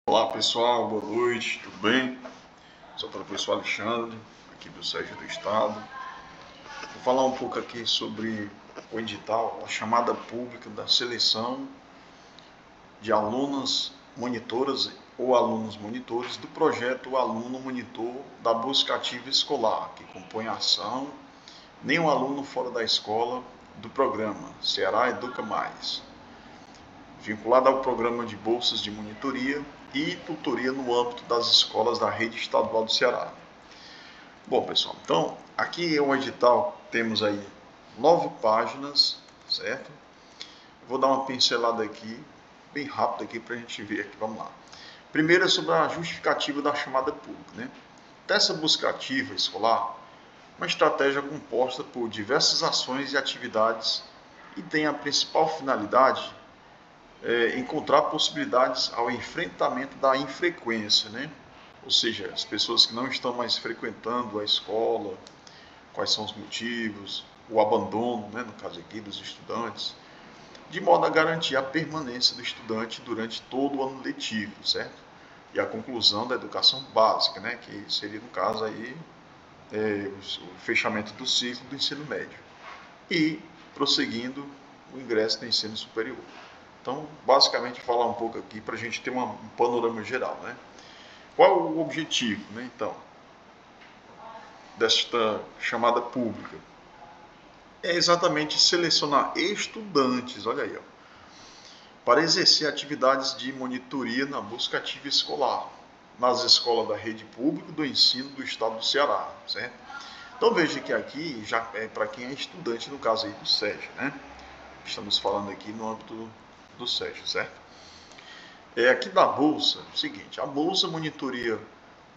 Olá pessoal, boa noite, tudo bem? Sou o professor Alexandre, aqui do SESI do Estado. Vou falar um pouco aqui sobre o edital, a chamada pública da seleção de alunas monitoras ou alunos monitores do projeto Aluno Monitor da Busca Ativa Escolar, que compõe a ação Nenhum Aluno Fora da Escola do programa Ceará Educa Mais, vinculada ao programa de bolsas de monitoria e tutoria no âmbito das escolas da rede estadual do Ceará. Bom, pessoal, então aqui é um edital, temos aí 9 páginas, certo? Vou dar uma pincelada aqui, bem rápido aqui para a gente ver aqui, vamos lá. Primeiro é sobre a justificativa da chamada pública, né? Dessa busca ativa escolar, uma estratégia composta por diversas ações e atividades e tem a principal finalidade encontrar possibilidades ao enfrentamento da infrequência, né? Ou seja, as pessoas que não estão mais frequentando a escola, quais são os motivos, o abandono, né, no caso aqui dos estudantes, de modo a garantir a permanência do estudante durante todo o ano letivo, certo? E a conclusão da educação básica, né, que seria no caso aí o fechamento do ciclo do ensino médio e prosseguindo o ingresso no ensino superior. Então, basicamente, falar um pouco aqui para a gente ter um panorama geral, né? Qual o objetivo, né, então, desta chamada pública? É exatamente selecionar estudantes, olha aí, ó, para exercer atividades de monitoria na busca ativa escolar, nas escolas da rede pública do ensino do estado do Ceará, certo? Então veja que aqui já é para quem é estudante, no caso aí do SESI, né? Estamos falando aqui no âmbito do SESI, certo? Aqui da Bolsa, o seguinte, a Bolsa Monitoria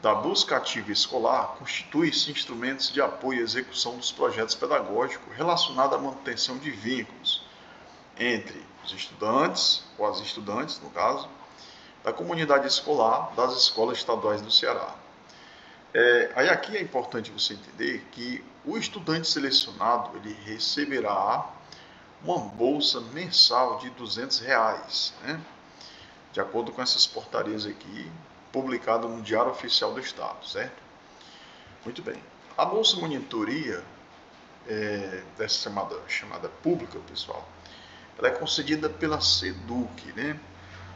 da Busca Ativa Escolar constitui-se instrumentos de apoio à execução dos projetos pedagógicos relacionados à manutenção de vínculos entre os estudantes, ou as estudantes, no caso, da comunidade escolar das escolas estaduais do Ceará. Aí aqui é importante você entender que o estudante selecionado ele receberá uma bolsa mensal de R$ 200, né? De acordo com essas portarias aqui, publicada no Diário Oficial do Estado, certo? Muito bem. A Bolsa Monitoria, dessa chamada pública, pessoal, ela é concedida pela SEDUC, né?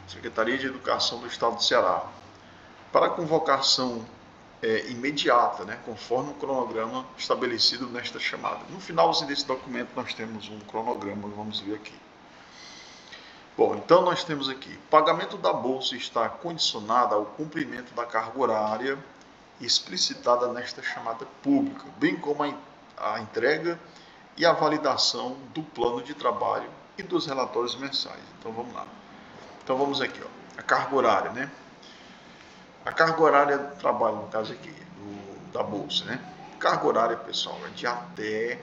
Secretaria de Educação do Estado do Ceará, para convocação imediata, né? Conforme o cronograma estabelecido nesta chamada. No finalzinho desse documento nós temos um cronograma, vamos ver aqui. Bom, então nós temos aqui, o pagamento da bolsa está condicionado ao cumprimento da carga horária explicitada nesta chamada pública, bem como a entrega e a validação do plano de trabalho e dos relatórios mensais. Então vamos lá. Então vamos aqui, ó, a carga horária, né? A carga horária do trabalho, no caso aqui, da bolsa, né? Carga horária, pessoal, é de até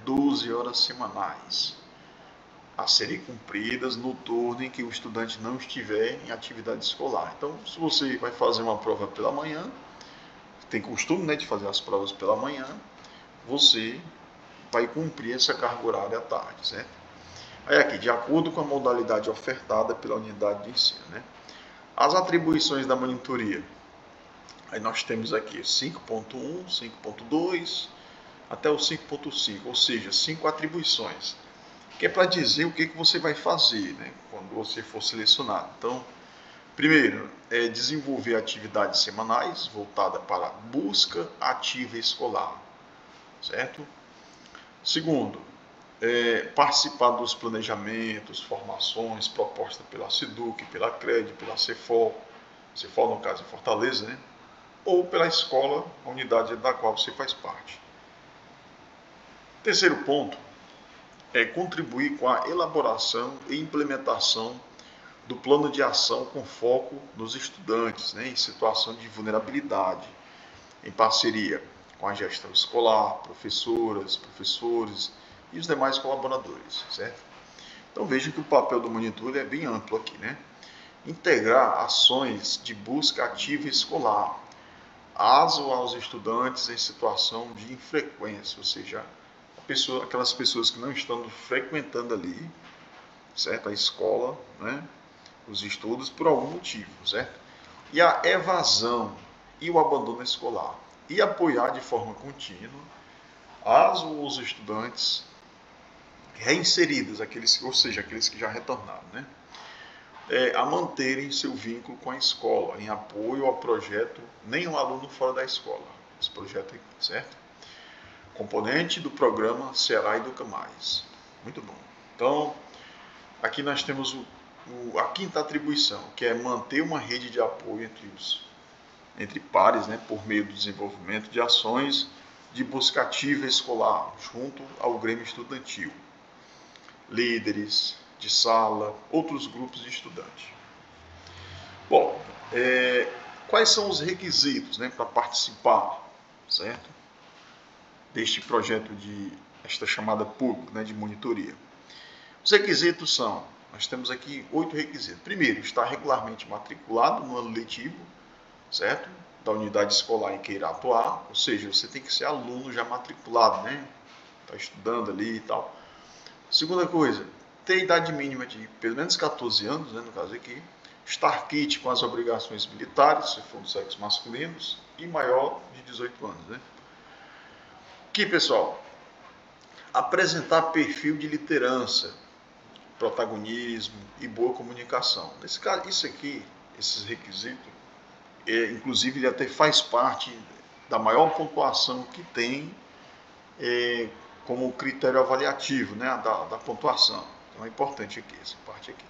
12 horas semanais a serem cumpridas no turno em que o estudante não estiver em atividade escolar. Então, se você vai fazer uma prova pela manhã, tem costume, né, de fazer as provas pela manhã, você vai cumprir essa carga horária à tarde, certo? Aí aqui, de acordo com a modalidade ofertada pela unidade de ensino, né? As atribuições da monitoria. Aí nós temos aqui 5.1, 5.2, até o 5.5, ou seja, 5 atribuições, que é para dizer o que você vai fazer, né, quando você for selecionado. Então, primeiro, é desenvolver atividades semanais voltadas para a busca ativa escolar, certo? Segundo, participar dos planejamentos, formações propostas pela SEDUC, pela CRED, pela CEFOL no caso em Fortaleza, né? Ou pela escola, a unidade da qual você faz parte. Terceiro ponto, é contribuir com a elaboração e implementação do plano de ação com foco nos estudantes, né, em situação de vulnerabilidade, em parceria com a gestão escolar, professoras, professores e os demais colaboradores, certo? Então veja que o papel do monitor é bem amplo aqui, né? Integrar ações de busca ativa escolar, aos estudantes em situação de infrequência, ou seja, aquelas pessoas que não estão frequentando ali, certo? A escola, né? os estudos por algum motivo, certo? E a evasão e o abandono escolar. E apoiar de forma contínua os estudantes reinseridos, ou seja, aqueles que já retornaram, né? A manterem seu vínculo com a escola, em apoio ao projeto Nenhum Aluno Fora da Escola. Esse projeto aqui, certo? Componente do programa Ceará Educa Mais. Muito bom. Então, aqui nós temos a quinta atribuição, que é manter uma rede de apoio entre pares, né, por meio do desenvolvimento de ações de busca ativa escolar, junto ao Grêmio Estudantil, líderes de sala, outros grupos de estudantes. Bom, quais são os requisitos, né, para participar, certo, deste projeto esta chamada pública, né, de monitoria? Os requisitos são, nós temos aqui 8 requisitos. Primeiro, estar regularmente matriculado no ano letivo, certo? Da unidade escolar em que irá atuar, ou seja, você tem que ser aluno já matriculado, né? Está estudando ali e tal. Segunda coisa, ter idade mínima de pelo menos 14 anos, né, no caso aqui, estar quite com as obrigações militares, se for do sexo masculino, e maior de 18 anos, né? Aqui, pessoal, apresentar perfil de liderança, protagonismo e boa comunicação. Nesse caso, isso aqui, esses requisitos, inclusive ele até faz parte da maior pontuação que tem como critério avaliativo, né, da pontuação. Então é importante aqui, essa parte aqui.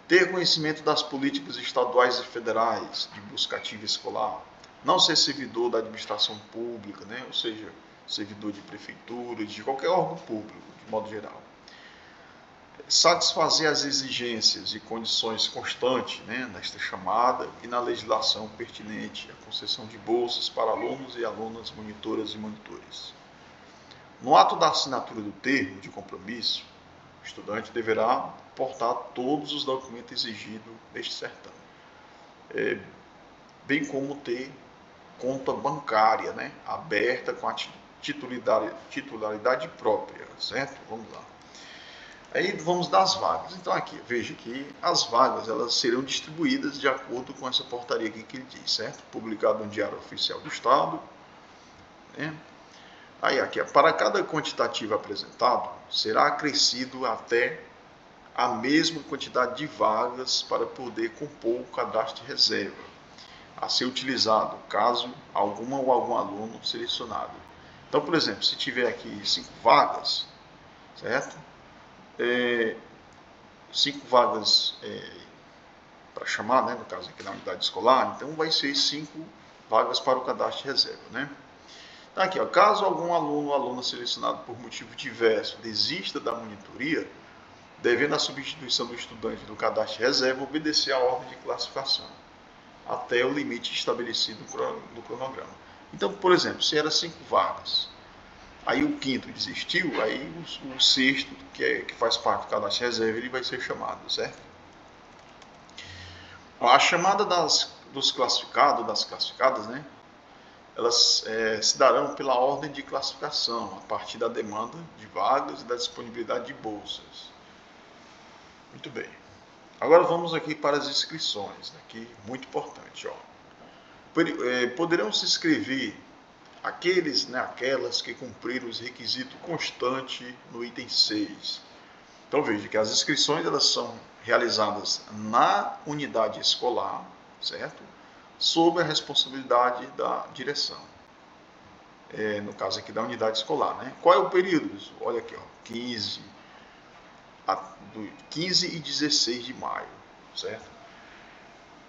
Ter conhecimento das políticas estaduais e federais de busca ativa escolar. Não ser servidor da administração pública, né, ou seja, servidor de prefeitura, de qualquer órgão público, de modo geral. Satisfazer as exigências e condições constantes, né, nesta chamada e na legislação pertinente à concessão de bolsas para alunos e alunas monitoras e monitores. No ato da assinatura do termo de compromisso, o estudante deverá portar todos os documentos exigidos neste certame, bem como ter conta bancária, né, aberta com a titularidade própria, certo? Vamos lá. Aí vamos das vagas. Então aqui, veja que as vagas elas serão distribuídas de acordo com essa portaria aqui que ele diz, certo? Publicado no Diário Oficial do Estado, né? Aí aqui, para cada quantitativo apresentado, será acrescido até a mesma quantidade de vagas para poder compor o cadastro de reserva a ser utilizado, caso alguma ou algum aluno selecionado. Então, por exemplo, se tiver aqui 5 vagas, certo? 5 vagas para chamar, né, no caso aqui na unidade escolar, então vai ser 5 vagas para o cadastro de reserva, né? Então aqui, ó, caso algum aluno ou aluna selecionado por motivo diverso desista da monitoria, devendo a substituição do estudante do cadastro de reserva obedecer à ordem de classificação, até o limite estabelecido no cronograma. Então, por exemplo, se era 5 vagas, aí o quinto desistiu, aí o sexto, que faz parte do cadastro de reserva, ele vai ser chamado, certo? A chamada dos classificados, das classificadas, né? Elas se darão pela ordem de classificação, a partir da demanda de vagas e da disponibilidade de bolsas. Muito bem. Agora vamos aqui para as inscrições, aqui muito importante, ó. Poderão se inscrever aqueles, né, aquelas que cumpriram os requisitos constantes no item 6. Então veja que as inscrições elas são realizadas na unidade escolar, certo? Sob a responsabilidade da direção. No caso aqui da unidade escolar, né? Qual é o período? Olha aqui, ó, 15 e 16 de maio, certo?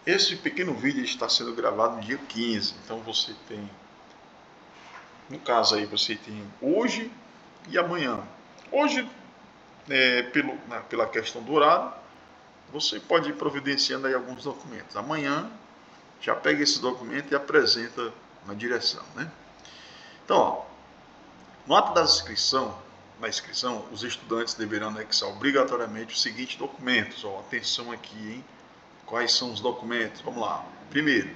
Esse pequeno vídeo está sendo gravado no dia 15, então você tem, no caso aí, você tem hoje e amanhã. Hoje, pela questão do horário, você pode ir providenciando aí alguns documentos. Amanhã, já pega esse documento e apresenta na direção, né? Então, ó, no ato da na inscrição, os estudantes deverão anexar obrigatoriamente os seguintes documentos. Ó, atenção aqui, hein? Quais são os documentos? Vamos lá. Primeiro,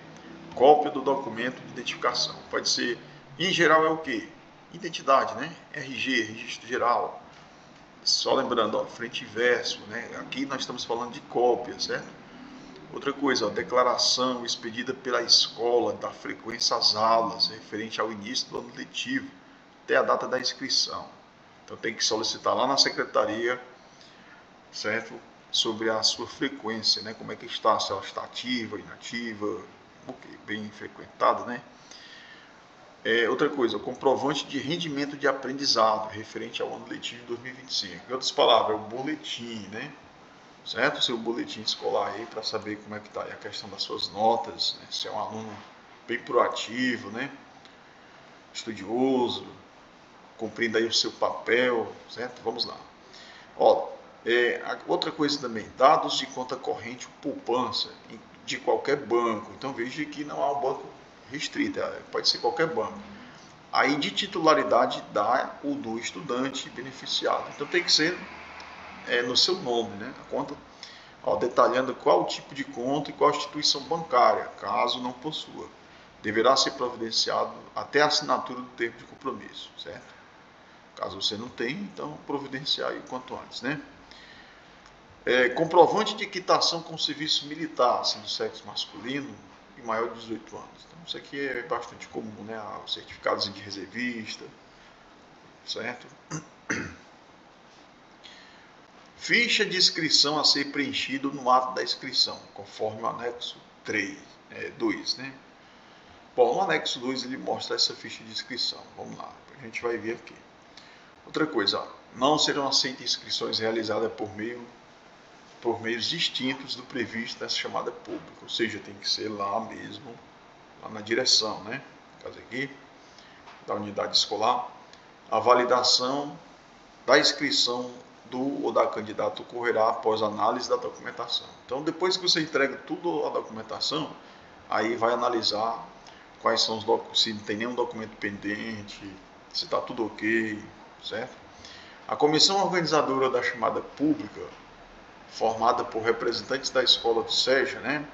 cópia do documento de identificação. Pode ser, em geral, é o quê? Identidade, né? RG, Registro Geral. Só lembrando, ó, frente e verso, né? Aqui nós estamos falando de cópia, certo? Outra coisa, ó, declaração expedida pela escola da frequência às aulas, referente ao início do ano letivo, até a data da inscrição. Então tem que solicitar lá na secretaria, certo? Sobre a sua frequência, né? Como é que está, se ela está ativa, inativa, bem frequentada, né? Outra coisa, o comprovante de rendimento de aprendizado referente ao ano letivo de 2025. Em outras palavras, é o boletim, né? Certo? O seu boletim escolar aí para saber como é que está a questão das suas notas, né? Se é um aluno bem proativo, né? Estudioso, cumprindo aí o seu papel, certo? Vamos lá. Ó, outra coisa também, dados de conta corrente ou poupança de qualquer banco. Então veja que não há um banco restrito, pode ser qualquer banco. Aí de titularidade da ou do estudante beneficiado. Então tem que ser no seu nome, né? A conta, ó, detalhando qual tipo de conta e qual instituição bancária, caso não possua. Deverá ser providenciado até a assinatura do termo de compromisso, certo? Caso você não tenha, então providenciar aí o quanto antes, né? Comprovante de quitação com serviço militar, sendo sexo masculino e maior de 18 anos. Então, isso aqui é bastante comum, né? Os certificados de reservista, certo? Ficha de inscrição a ser preenchido no ato da inscrição, conforme o anexo 2, né? Bom, no anexo 2 ele mostra essa ficha de inscrição. Vamos lá, a gente vai ver aqui. Outra coisa, ó, não serão aceitas inscrições realizadas por meios distintos do previsto nessa chamada pública, ou seja, tem que ser lá mesmo, lá na direção, né? No caso aqui, da unidade escolar, a validação da inscrição do ou da candidata ocorrerá após análise da documentação. Então, depois que você entrega tudo a documentação, aí vai analisar quais são os documentos, se não tem nenhum documento pendente, se está tudo ok, certo? A comissão organizadora da chamada pública, formada por representantes da escola do SEJA, né?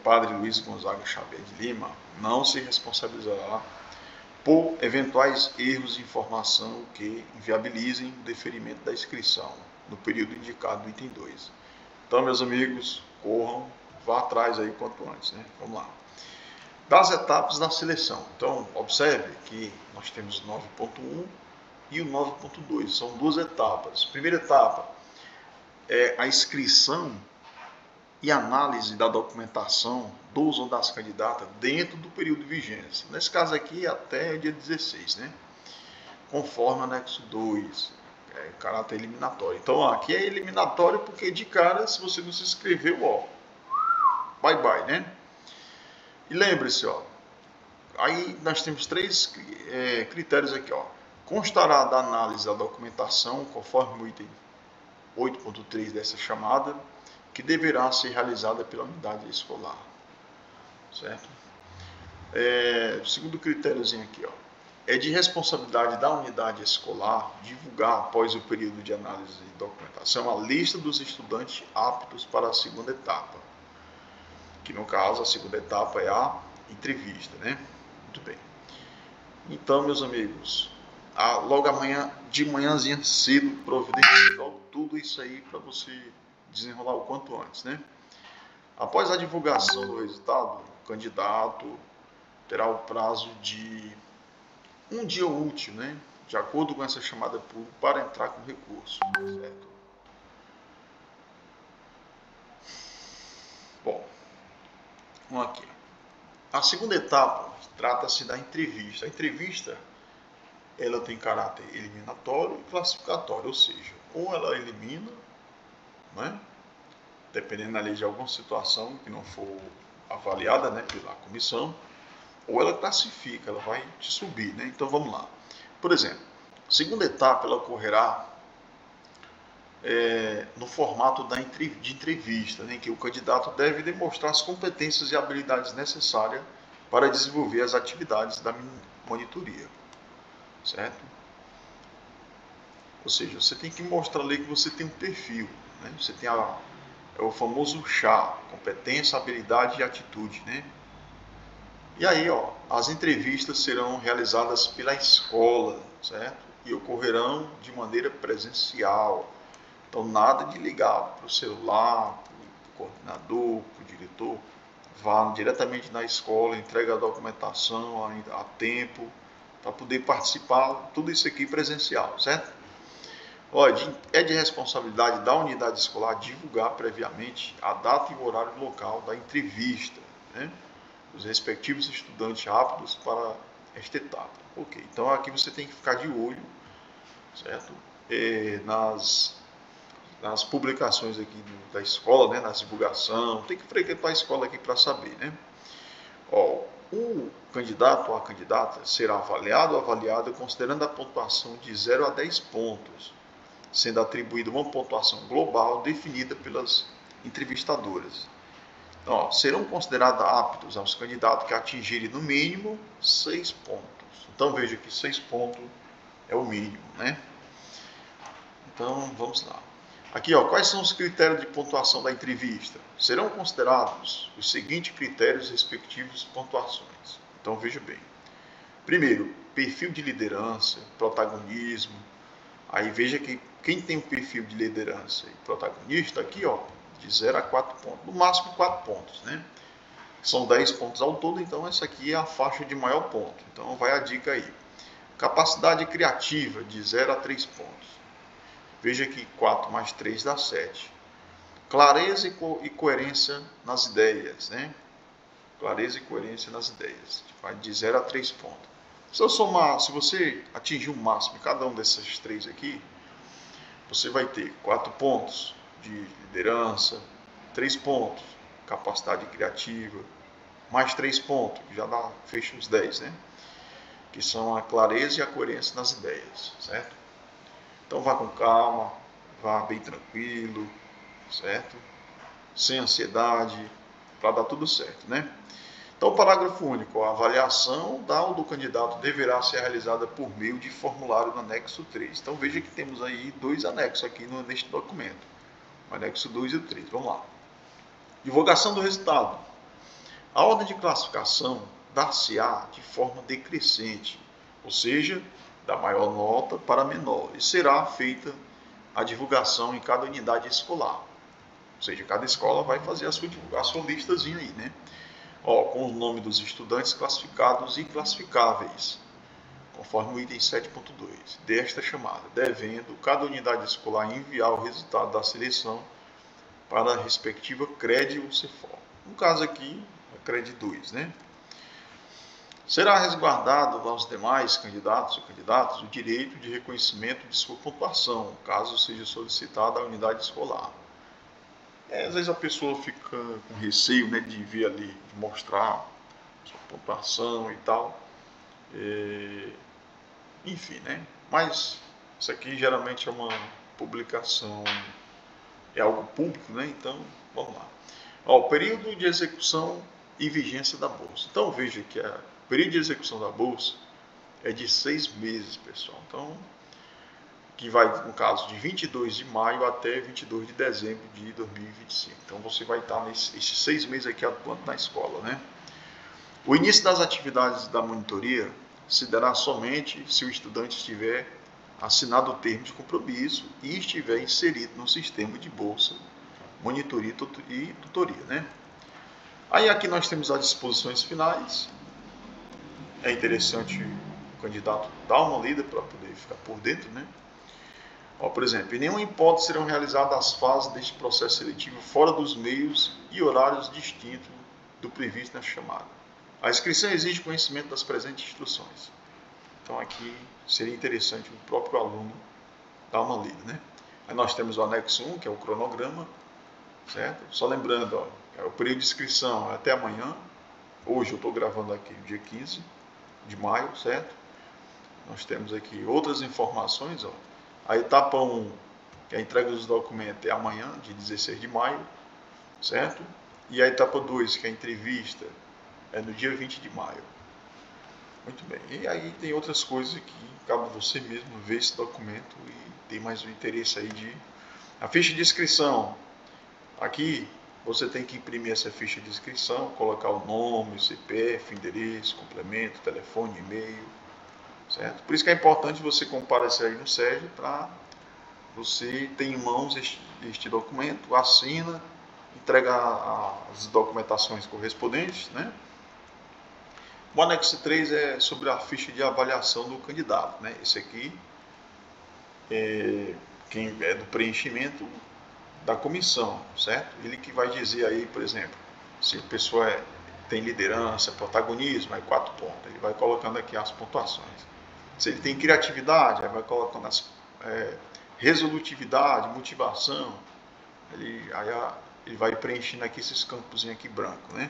Padre Luiz Gonzaga Xavier de Lima, não se responsabilizará por eventuais erros de informação que inviabilizem o deferimento da inscrição no período indicado no item 2. Então, meus amigos, corram, vá atrás aí quanto antes, né? Vamos lá. Das etapas da seleção. Então, observe que nós temos o 9.1 e o 9.2. São duas etapas. Primeira etapa é a inscrição e análise da documentação dos ou das candidatas dentro do período de vigência. Nesse caso aqui, até o dia 16, né? Conforme o anexo 2, caráter eliminatório. Então, aqui é eliminatório porque de cara, se você não se inscreveu, ó, bye bye, né? E lembre-se, ó, aí nós temos três critérios aqui, ó. Constará da análise da documentação, conforme o item 8.3 dessa chamada, que deverá ser realizada pela unidade escolar, certo? Segundo critériozinho aqui, ó, é de responsabilidade da unidade escolar divulgar, após o período de análise e documentação, a lista dos estudantes aptos para a segunda etapa, que no caso a segunda etapa é a entrevista, né? Muito bem. Então, meus amigos, logo amanhã, de manhãzinha cedo, providenciar tudo isso aí para você desenrolar o quanto antes, né? Após a divulgação do resultado, o candidato terá o prazo de um dia útil, né? De acordo com essa chamada pública, para entrar com recurso, certo? Bom, vamos aqui. A segunda etapa trata-se da entrevista. A entrevista, ela tem caráter eliminatório e classificatório, ou seja, ou ela elimina, né? Dependendo ali de alguma situação que não for avaliada, né, pela comissão, ou ela classifica, ela vai te subir, né? Então vamos lá. Por exemplo, a segunda etapa ela ocorrerá no formato de entrevista, né, em que o candidato deve demonstrar as competências e habilidades necessárias para desenvolver as atividades da monitoria, certo? Ou seja, você tem que mostrar ali que você tem um perfil, né? Você tem o famoso chá, competência, habilidade e atitude, né? E aí, ó, as entrevistas serão realizadas pela escola, certo? e ocorrerão de maneira presencial. Então, nada de ligar para o celular, para o coordenador, para o diretor. Vá diretamente na escola, entrega a documentação a tempo, para poder participar, tudo isso aqui presencial, certo? Olha, é de responsabilidade da unidade escolar divulgar previamente a data e o horário local da entrevista, né? Os respectivos estudantes aptos para esta etapa. Ok, então aqui você tem que ficar de olho, certo? Nas publicações aqui da escola, né? Nas divulgação, tem que frequentar a escola aqui para saber, né? Ó, o candidato ou a candidata será avaliado ou avaliada considerando a pontuação de 0 a 10 pontos, sendo atribuída uma pontuação global definida pelas entrevistadoras. Então, ó, serão considerados aptos aos candidatos que atingirem no mínimo 6 pontos. Então veja que 6 pontos é o mínimo, né? Então vamos lá. Aqui, ó, quais são os critérios de pontuação da entrevista? Serão considerados os seguintes critérios respectivos pontuações. Então veja bem. Primeiro, perfil de liderança, protagonismo. Aí veja que quem tem um perfil de liderança e protagonista aqui, ó, de 0 a 4 pontos, no máximo 4 pontos, né? São 10 pontos ao todo, então essa aqui é a faixa de maior ponto. Então vai a dica aí. Capacidade criativa, de 0 a 3 pontos. Veja que 4 mais 3 dá 7. Clareza e coerência nas ideias, né? Clareza e coerência nas ideias. Vai de 0 a 3 pontos. Se eu somar, se você atingir o máximo em cada um desses três aqui, você vai ter 4 pontos de liderança, 3 pontos, capacidade criativa, mais 3 pontos, que já dá, fecha os 10, né? Que são a clareza e a coerência nas ideias, certo? Então vá com calma, vá bem tranquilo, certo? Sem ansiedade, para dar tudo certo, né? Então, parágrafo único. A avaliação do candidato deverá ser realizada por meio de formulário no anexo 3. Então, veja que temos aí 2 anexos aqui neste documento. O anexo 2 e o 3. Vamos lá. Divulgação do resultado. A ordem de classificação dar-se-á de forma decrescente, ou seja, da maior nota para a menor, e será feita a divulgação em cada unidade escolar. Ou seja, cada escola vai fazer a sua listazinha aí, né? Ó, com o nome dos estudantes classificados e classificáveis, conforme o item 7.2 desta chamada, devendo cada unidade escolar enviar o resultado da seleção para a respectiva CRED ou CEFOR. No caso aqui, a CRED 2, né? Será resguardado aos demais candidatos ou candidatas o direito de reconhecimento de sua pontuação, caso seja solicitada a unidade escolar. Às vezes a pessoa fica com receio, né, de ver ali, de mostrar sua pontuação e tal. Enfim, né? Mas isso aqui geralmente é uma publicação, é algo público, né? Então, vamos lá. Ó, o período de execução e vigência da bolsa. Então, veja que o período de execução da bolsa é de 6 meses, pessoal. Então, que vai, no caso, de 22 de maio até 22 de dezembro de 2025. Então, você vai estar nesses 6 meses aqui atuando na escola, né? O início das atividades da monitoria se dará somente se o estudante estiver assinado o termo de compromisso e estiver inserido no sistema de bolsa, monitoria e tutoria, né? Aí aqui nós temos as disposições finais. É interessante o candidato dar uma lida para poder ficar por dentro, né? Ó, por exemplo, em nenhuma hipótese serão realizadas as fases deste processo seletivo fora dos meios e horários distintos do previsto na chamada. A inscrição exige conhecimento das presentes instruções. Então aqui seria interessante o próprio aluno dar uma lida, né? Aí nós temos o anexo 1, que é o cronograma, certo? Só lembrando, ó, o período de inscrição é até amanhã. Hoje eu estou gravando aqui, dia 15 de maio, certo? Nós temos aqui outras informações, ó. A etapa 1, que é a entrega dos documentos, é amanhã, de 16 de maio, certo? E a etapa 2, que é a entrevista, é no dia 20 de maio. Muito bem. E aí tem outras coisas que cabe você mesmo ver esse documento e ter mais um interesse aí de... A ficha de inscrição. Aqui você tem que imprimir essa ficha de inscrição, colocar o nome, o CPF, endereço, complemento, telefone, e-mail, certo? Por isso que é importante você comparecer aí no SESI para você ter em mãos este documento, assina, entrega as documentações correspondentes, né? O anexo 3 é sobre a ficha de avaliação do candidato, né? Esse aqui quem é do preenchimento da comissão, certo? Ele que vai dizer aí, por exemplo, se a pessoa tem liderança, protagonismo, aí 4 pontos. Ele vai colocando aqui as pontuações. Se ele tem criatividade, aí vai colocando as resolutividade, motivação. Ele vai preenchendo aqui esses campos aqui branco, né?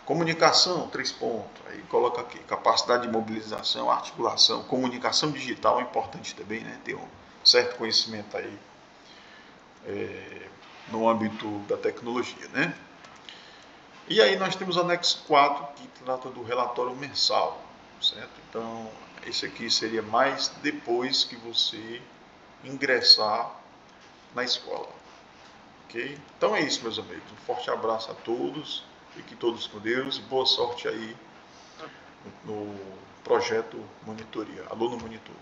Comunicação, 3 pontos. Aí coloca aqui capacidade de mobilização, articulação, comunicação digital é importante também, né? Ter um certo conhecimento aí no âmbito da tecnologia, né? E aí nós temos o anexo 4, que trata do relatório mensal, certo? Então, esse aqui seria mais depois que você ingressar na escola, ok? Então é isso, meus amigos. Um forte abraço a todos, fiquem todos com Deus e boa sorte aí no projeto Monitoria, Aluno Monitor.